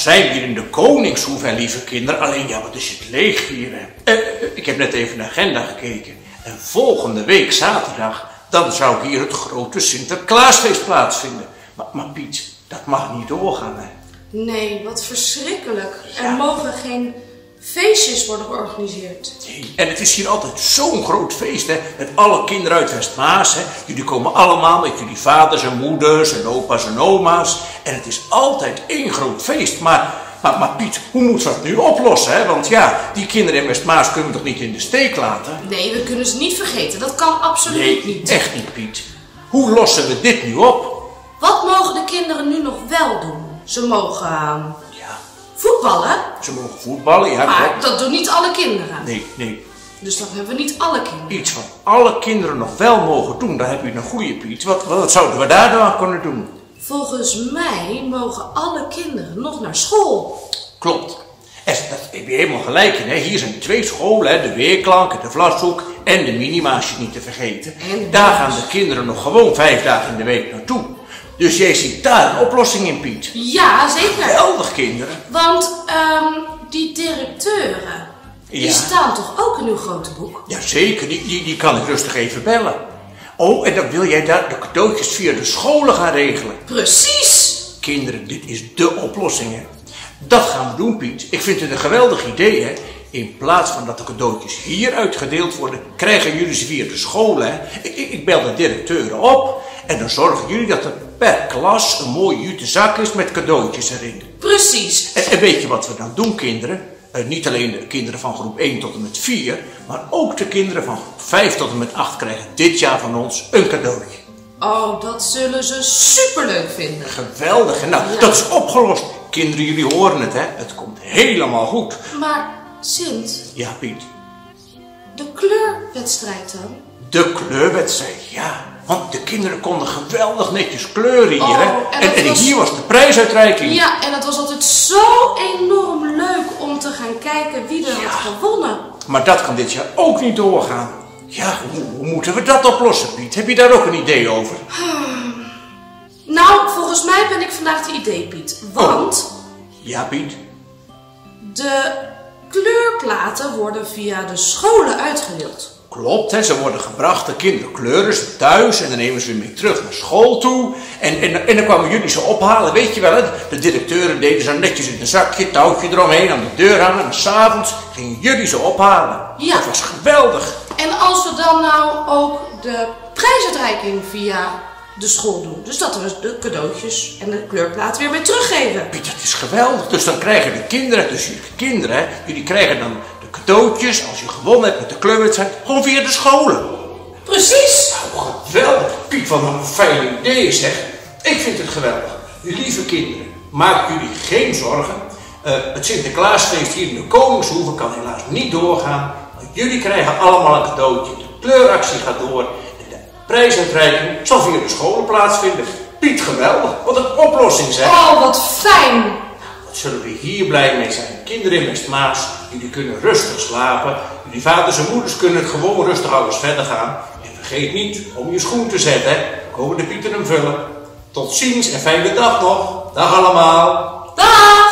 zijn hier in de Koningshoeve, lieve kinderen. Alleen ja, wat is het leeg hier, hè? Ik heb net even de agenda gekeken. En volgende week zaterdag, dan zou hier het grote Sinterklaasfeest plaatsvinden. Maar Piet, dat mag niet doorgaan, hè? Nee, wat verschrikkelijk. Ja. Er mogen geen feestjes worden georganiseerd. Nee, en het is hier altijd zo'n groot feest, hè? Met alle kinderen uit Westmaas, hè? Jullie komen allemaal met jullie vaders en moeders en opa's en oma's. En het is altijd één groot feest. Maar Piet, hoe moeten we dat nu oplossen, hè? Want ja, die kinderen in Westmaas kunnen we toch niet in de steek laten? Nee, we kunnen ze niet vergeten. Dat kan absoluut niet. Echt niet, Piet. Hoe lossen we dit nu op? Wat mogen de kinderen nu nog wel doen? Ze mogen Ja, voetballen, ze mogen voetballen, ja, maar klopt. dat doen niet alle kinderen. Nee. Dus dan hebben we niet alle kinderen. Iets wat alle kinderen nog wel mogen doen, daar heb je een goede, Piet. Wat zouden we daar dan aan kunnen doen? Volgens mij mogen alle kinderen nog naar school. Klopt. En dat heb je helemaal gelijk in, hè. Hier zijn 2 scholen, hè. De Weerklank, de Vlashoek en de Minimaasje niet te vergeten. En daar gaan de kinderen nog gewoon 5 dagen in de week naartoe. Dus jij ziet daar een oplossing in, Piet. Ja, zeker. Geweldig, kinderen. Want die directeuren, die Ja. staan toch ook in uw grote boek? Jazeker, die kan ik rustig even bellen. Oh, en dan wil jij daar de cadeautjes via de scholen gaan regelen. Precies. Kinderen, dit is dé oplossing, hè. Dat gaan we doen, Piet. Ik vind het een geweldig idee, hè. In plaats van dat de cadeautjes hier uitgedeeld worden, krijgen jullie ze via de scholen, hè. Ik bel de directeuren op en dan zorgen jullie dat er per klas een mooie jute zak is met cadeautjes erin. Precies. En weet je wat we dan doen, kinderen? Niet alleen de kinderen van groep 1 tot en met 4, maar ook de kinderen van groep 5 tot en met 8 krijgen dit jaar van ons een cadeautje. Oh, dat zullen ze superleuk vinden. Geweldig, en nou, Ja. dat is opgelost. Kinderen, jullie horen het, hè? Het komt helemaal goed. Maar, Sint, Ja, Piet. de kleurwedstrijd dan? De kleurwedstrijd, ja. Want de kinderen konden geweldig netjes kleuren hier, hè? Oh, en dat En was- hier was de prijsuitreiking. Ja, en het was altijd zo enorm leuk om te gaan kijken wie er had gewonnen. Maar dat kan dit jaar ook niet doorgaan. Ja, hoe moeten we dat oplossen, Piet? Heb je daar ook een idee over? Nou, volgens mij ben ik vandaag de idee, Piet. Want Ja, Piet. de kleurplaten worden via de scholen uitgedeeld. Klopt, hè, ze worden gebracht, de kinderen kleuren ze thuis en dan nemen ze weer mee terug naar school toe. En dan kwamen jullie ze ophalen, weet je wel, hè? De directeuren deden ze netjes in een zakje, touwtje eromheen, aan de deur hangen. En 's avonds gingen jullie ze ophalen. Ja. Dat was geweldig. En als we dan nou ook de prijsuitreiking via de school doen. Dus dat we de cadeautjes en de kleurplaat weer mee teruggeven. Piet, dat is geweldig. Dus dan krijgen de kinderen, dus jullie kinderen, hè, jullie krijgen dan de cadeautjes, als je gewonnen hebt met de kleurwedstrijd, gewoon via de scholen. Precies. Nou, geweldig. Piet, wat een fijn idee, zeg. Ik vind het geweldig. Lieve kinderen, maak jullie geen zorgen. Het Sinterklaasfeest hier in de Koningshoeve kan helaas niet doorgaan. Maar jullie krijgen allemaal een cadeautje. De kleuractie gaat door. En de prijsuitreiking zal via de scholen plaatsvinden. Piet, geweldig. Wat een oplossing, zeg. Oh, wat fijn. Wat zullen we hier blij mee zijn. Kinderen in Westmaas, jullie kunnen rustig slapen. Jullie vaders en moeders kunnen het gewoon rustig alles verder gaan. En vergeet niet om je schoen te zetten. Hè. Komen de Pieten hem vullen. Tot ziens en fijne dag nog. Dag allemaal. Dag.